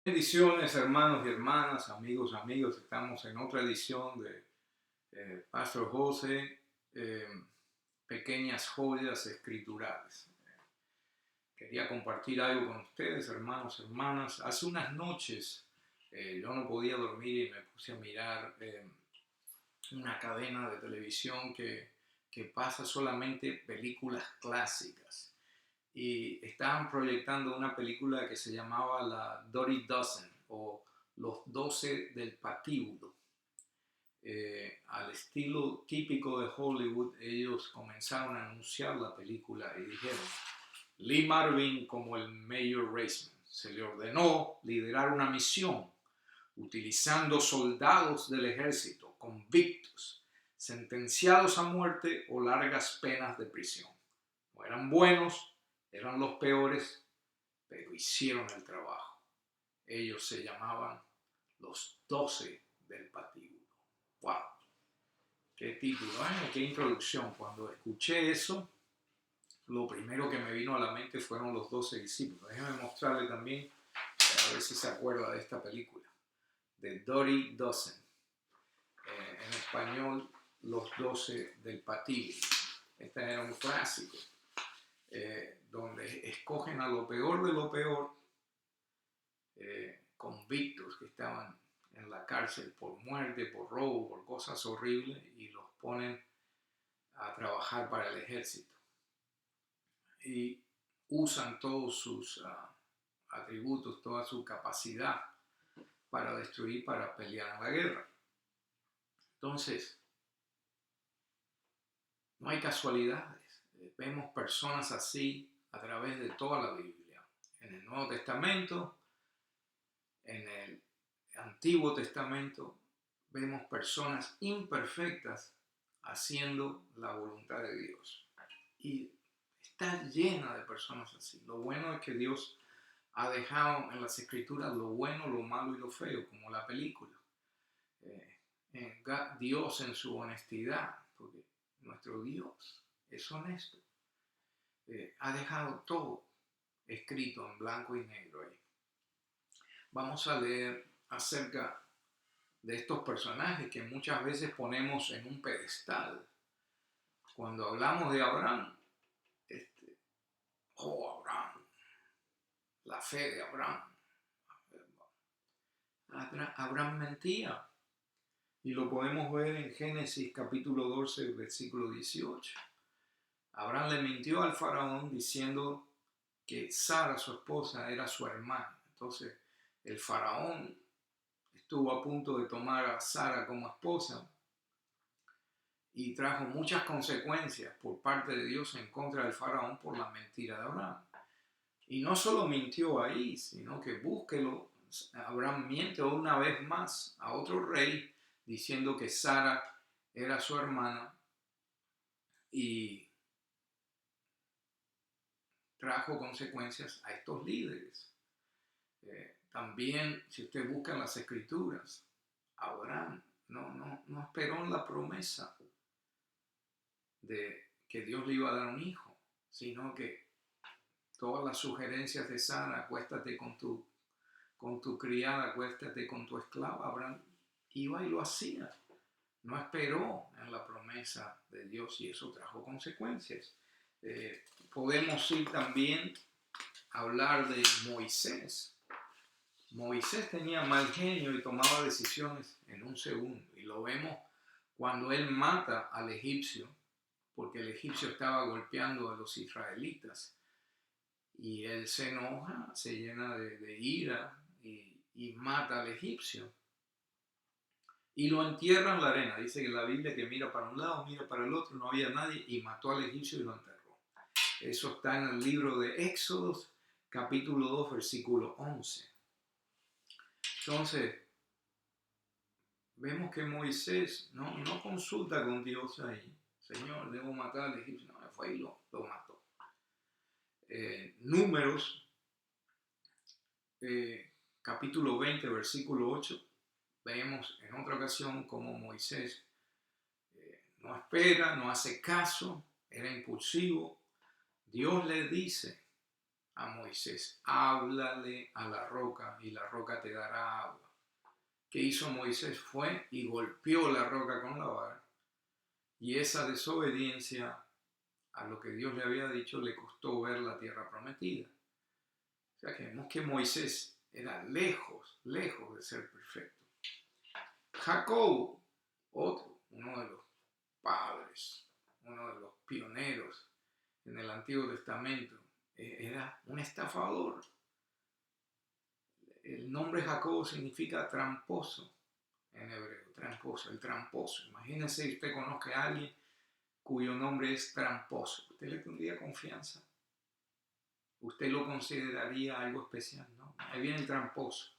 Bendiciones, hermanos y hermanas, amigos, estamos en otra edición de Pastor José, eh, Pequeñas Joyas Escriturales. Quería compartir algo con ustedes, hermanos, hermanas. Hace unas noches yo no podía dormir y me puse a mirar una cadena de televisión que pasa solamente películas clásicas. Y estaban proyectando una película que se llamaba la Dirty Dozen o Los 12 del Patíbulo. Al estilo típico de Hollywood, ellos comenzaron a anunciar la película y dijeron: Lee Marvin, como el Mayor Raceman, se le ordenó liderar una misión utilizando soldados del ejército convictos, sentenciados a muerte o largas penas de prisión. No eran buenos, eran los peores, pero hicieron el trabajo. Ellos se llamaban los 12 del Patíbulo. ¡Wow! ¡Qué título! ¡Qué introducción! Cuando escuché eso, lo primero que me vino a la mente fueron los 12 discípulos. Déjenme mostrarle también, a ver si se acuerda de esta película, The Dirty Dozen. En español, Los 12 del Patíbulo. Este era un clásico. Donde escogen a lo peor de lo peor, convictos que estaban en la cárcel por muerte, por robo, por cosas horribles, y los ponen a trabajar para el ejército. Y usan todos sus atributos, toda su capacidad para destruir, para pelear en la guerra. Entonces, no hay casualidades. Vemos personas así a través de toda la Biblia. En el Nuevo Testamento, en el Antiguo Testamento, vemos personas imperfectas haciendo la voluntad de Dios. Y está llena de personas así. Lo bueno es que Dios ha dejado en las Escrituras lo bueno, lo malo y lo feo, como la película. Dios en su honestidad, porque nuestro Dios es honesto, ha dejado todo escrito en blanco y negro ahí. Vamos a leer acerca de estos personajes que muchas veces ponemos en un pedestal. Cuando hablamos de Abraham, Abraham, la fe de Abraham. Abraham mentía. Y lo podemos ver en Génesis capítulo 12, versículo 18. Abraham le mintió al faraón diciendo que Sara, su esposa, era su hermana. Entonces, el faraón estuvo a punto de tomar a Sara como esposa y trajo muchas consecuencias por parte de Dios en contra del faraón por la mentira de Abraham. Y no solo mintió ahí, sino que búsquelo. Abraham miente una vez más a otro rey diciendo que Sara era su hermana y trajo consecuencias a estos líderes. También, si usted busca en las Escrituras, Abraham no esperó en la promesa de que Dios le iba a dar un hijo, sino que todas las sugerencias de Sara: acuéstate con tu criada, acuéstate con tu esclava, Abraham iba y lo hacía. No esperó en la promesa de Dios y eso trajo consecuencias. Podemos ir también a hablar de Moisés. Moisés tenía mal genio y tomaba decisiones en un segundo. Y lo vemos cuando él mata al egipcio, porque el egipcio estaba golpeando a los israelitas. Y él se enoja, se llena de ira y mata al egipcio. Y lo entierra en la arena. Dice que la Biblia que mira para un lado, mira para el otro, no había nadie, y mató al egipcio y lo enterró. Eso está en el libro de Éxodos, capítulo 2, versículo 11. Entonces, vemos que Moisés no consulta con Dios ahí. Señor, debo matar al egipcio. No, fue y lo mató. Números, capítulo 20, versículo 8. Vemos en otra ocasión como Moisés no espera, no hace caso, era impulsivo. Dios le dice: a Moisés: háblale a la roca y la roca te dará agua. ¿Qué hizo Moisés? Fue y golpeó la roca con la vara, y esa desobediencia a lo que Dios le había dicho le costó ver la tierra prometida. O sea que vemos que Moisés era lejos de ser perfecto. Jacob, uno de los padres, uno de los pioneros en el Antiguo Testamento, era un estafador. El nombre Jacob significa tramposo en hebreo, tramposo, el tramposo. Imagínense que usted conozca a alguien cuyo nombre es tramposo. ¿Usted le tendría confianza? ¿Usted lo consideraría algo especial? ¿No? Ahí viene el tramposo.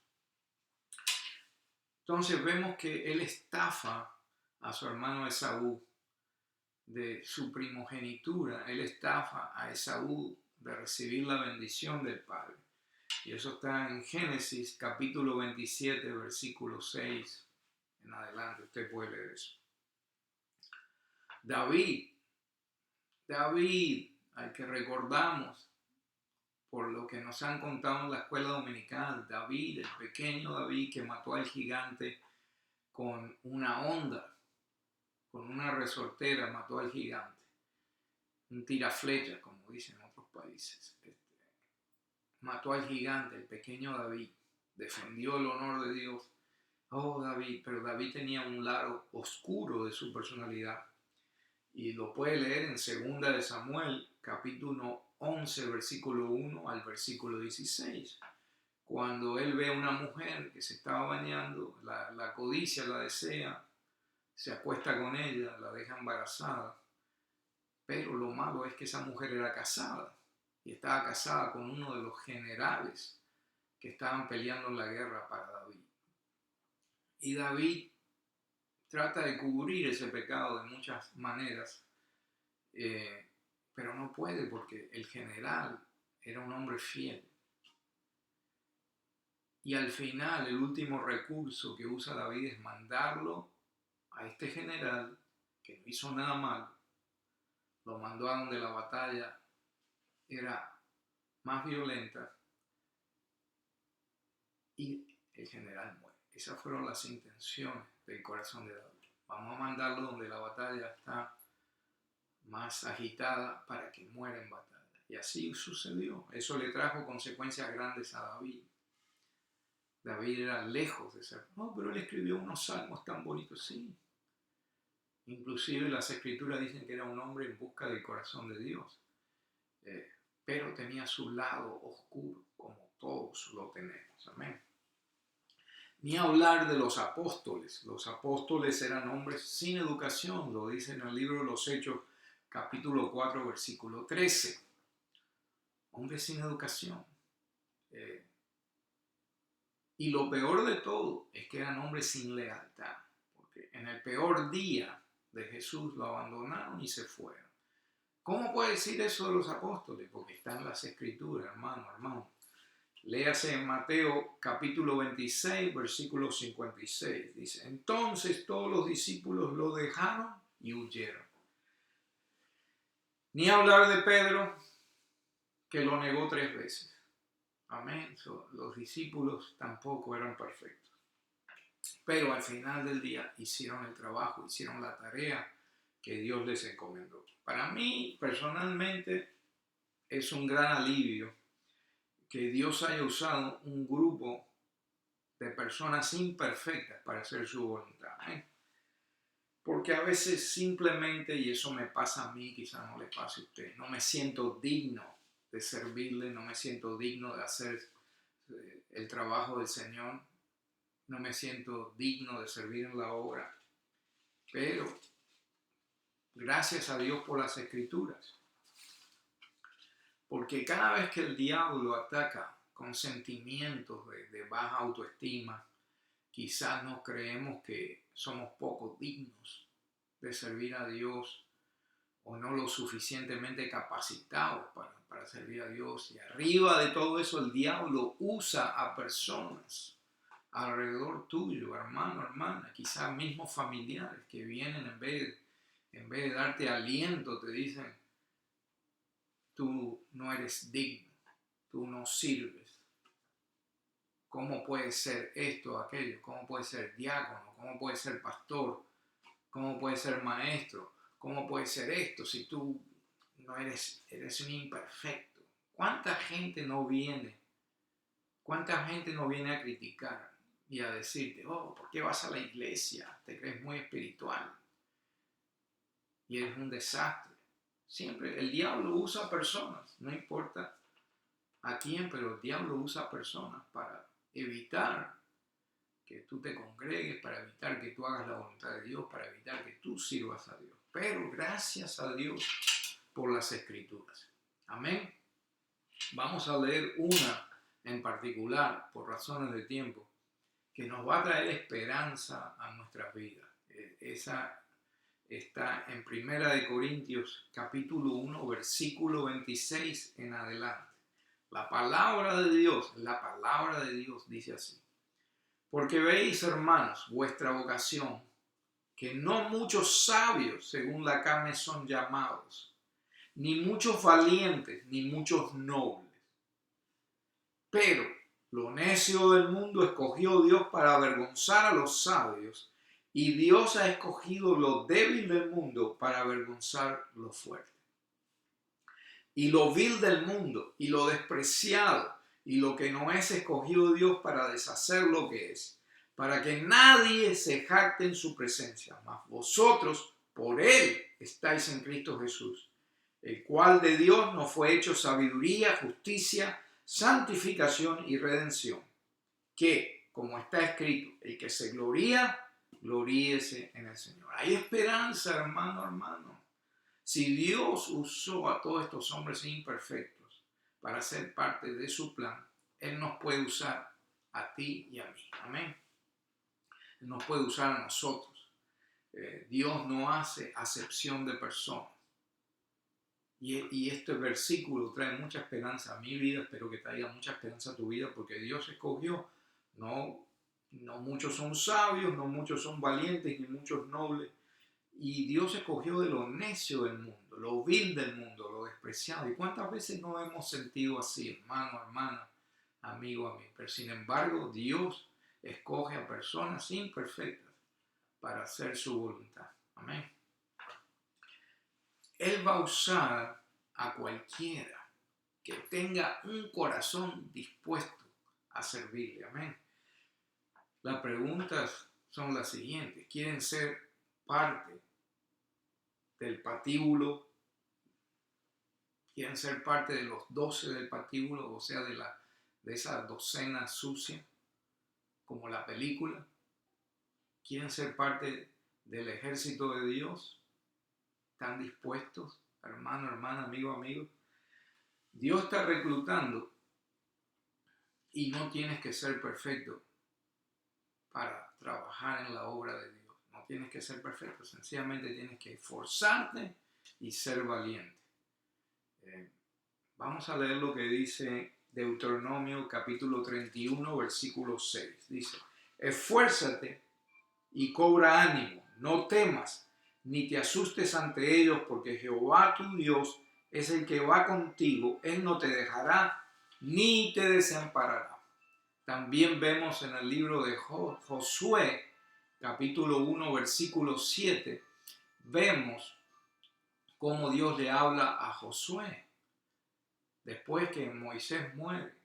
Entonces vemos que él estafa a su hermano Esaú de su primogenitura. Él estafa a Esaú de recibir la bendición del Padre. Y eso está en Génesis capítulo 27, versículo 6 en adelante. Usted puede leer eso. David, al que recordamos por lo que nos han contado en la escuela dominical, David, el pequeño David que mató al gigante con una honda, con una resortera, mató al gigante. Un tiraflecha, como dicen en otros países. Mató al gigante, el pequeño David. Defendió el honor de Dios. Oh, David, pero David tenía un lado oscuro de su personalidad. Y lo puede leer en 2 de Samuel, capítulo 11, versículo 1 al versículo 16. Cuando él ve a una mujer que se estaba bañando, la codicia, la desea, se acuesta con ella, la deja embarazada. Pero lo malo es que esa mujer era casada. Y estaba casada con uno de los generales que estaban peleando en la guerra para David. Y David trata de cubrir ese pecado de muchas maneras, pero no puede porque el general era un hombre fiel. Y al final, el último recurso que usa David es mandarlo a este general, que no hizo nada malo, lo mandó a donde la batalla era más violenta y el general muere. Esas fueron las intenciones del corazón de David. Vamos a mandarlo donde la batalla está más agitada para que muera en batalla. Y así sucedió. Eso le trajo consecuencias grandes a David. David era lejos de ser. No, pero él escribió unos salmos tan bonitos, sí. Inclusive las escrituras dicen que era un hombre en busca del corazón de Dios. Pero tenía su lado oscuro, como todos lo tenemos. Amén. Ni hablar de los apóstoles. Los apóstoles eran hombres sin educación, lo dice en el libro de los Hechos, capítulo 4, versículo 13. Hombres sin educación. Y lo peor de todo es que eran hombres sin lealtad. Porque en el peor día de Jesús lo abandonaron y se fueron. ¿Cómo puede decir eso de los apóstoles? Porque están las escrituras, hermano. Léase en Mateo capítulo 26, versículo 56. Dice: entonces todos los discípulos lo dejaron y huyeron. Ni hablar de Pedro, que lo negó 3 veces. Amén. Los discípulos tampoco eran perfectos. Pero al final del día hicieron el trabajo, hicieron la tarea que Dios les encomendó. Para mí, personalmente, es un gran alivio que Dios haya usado un grupo de personas imperfectas para hacer su voluntad. Porque a veces simplemente, y eso me pasa a mí, quizás no le pase a usted, no me siento digno de servirle, no me siento digno de hacer el trabajo del Señor, no me siento digno de servir en la obra, pero gracias a Dios por las Escrituras. Porque cada vez que el diablo ataca con sentimientos de baja autoestima, quizás nos creemos que somos poco dignos de servir a Dios o no lo suficientemente capacitados para servir a Dios. Y arriba de todo eso, el diablo usa a personas alrededor tuyo, hermano, hermana, quizás mismos familiares que vienen en vez de darte aliento, te dicen: tú no eres digno, tú no sirves. ¿Cómo puede ser esto o aquello? ¿Cómo puede ser diácono? ¿Cómo puede ser pastor? ¿Cómo puede ser maestro? ¿Cómo puede ser esto si tú no eres un imperfecto? ¿Cuánta gente no viene? ¿Cuánta gente no viene a criticar y a decirte, oh, ¿por qué vas a la iglesia? Te crees muy espiritual y eres un desastre. Siempre el diablo usa personas, no importa a quién, pero el diablo usa personas para evitar que tú te congregues, para evitar que tú hagas la voluntad de Dios, para evitar que tú sirvas a Dios. Pero gracias a Dios por las Escrituras. Amén. Vamos a leer una en particular, por razones de tiempo, que nos va a traer esperanza a nuestras vidas. Esa está en 1 Corintios capítulo 1, versículo 26 en adelante. La palabra de Dios dice así. Porque veis, hermanos, vuestra vocación, que no muchos sabios según la carne son llamados, ni muchos valientes, ni muchos nobles. Pero lo necio del mundo escogió Dios para avergonzar a los sabios, y Dios ha escogido lo débil del mundo para avergonzar lo fuerte. Y lo vil del mundo, y lo despreciado, y lo que no es, escogió Dios para deshacer lo que es, para que nadie se jacte en su presencia. Mas vosotros, por Él, estáis en Cristo Jesús, el cual de Dios nos fue hecho sabiduría, justicia, santificación y redención, que, como está escrito, el que se gloría, gloríese en el Señor. Hay esperanza, hermano. Si Dios usó a todos estos hombres imperfectos para ser parte de su plan, Él nos puede usar a ti y a mí. Amén. Él nos puede usar a nosotros. Dios no hace acepción de personas. Y este versículo trae mucha esperanza a mi vida, espero que traiga mucha esperanza a tu vida, porque Dios escogió, no muchos son sabios, no muchos son valientes, ni muchos nobles, y Dios escogió de lo necio del mundo, lo vil del mundo, lo despreciado. ¿Y cuántas veces nos hemos sentido así, hermano, hermana, amigo, amigo? Pero sin embargo, Dios escoge a personas imperfectas para hacer su voluntad. Amén. Él va a usar a cualquiera que tenga un corazón dispuesto a servirle. Amén. Las preguntas son las siguientes. ¿Quieren ser parte del patíbulo? ¿Quieren ser parte de los 12 del patíbulo? O sea, de esa docena sucia, como la película. ¿Quieren ser parte del ejército de Dios? ¿Están dispuestos, hermano, hermana, amigo, amigo? Dios está reclutando y no tienes que ser perfecto para trabajar en la obra de Dios. No tienes que ser perfecto, sencillamente tienes que esforzarte y ser valiente. Vamos a leer lo que dice Deuteronomio capítulo 31, versículo 6. Dice, esfuérzate y cobra ánimo, no temas, ni te asustes ante ellos, porque Jehová tu Dios es el que va contigo. Él no te dejará ni te desamparará. También vemos en el libro de Josué, capítulo 1, versículo 7, vemos cómo Dios le habla a Josué. Después que Moisés muere,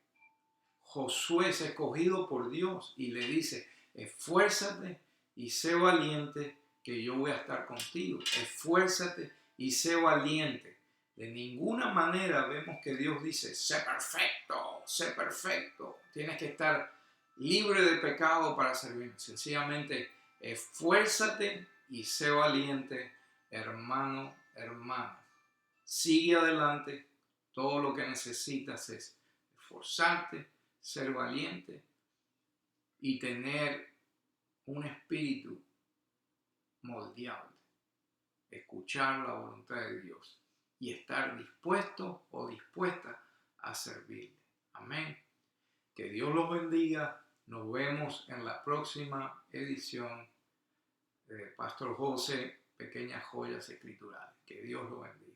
Josué es escogido por Dios y le dice, esfuérzate y sé valiente, que yo voy a estar contigo. Esfuérzate y sé valiente. De ninguna manera vemos que Dios dice, sé perfecto. Tienes que estar libre de pecado para servir. Sencillamente, esfuérzate y sé valiente, hermano, hermana. Sigue adelante. Todo lo que necesitas es esforzarte, ser valiente y tener un espíritu moldeable, escuchar la voluntad de Dios y estar dispuesto o dispuesta a servirle. Amén. Que Dios los bendiga. Nos vemos en la próxima edición de Pastor José, Pequeñas Joyas Escriturales. Que Dios los bendiga.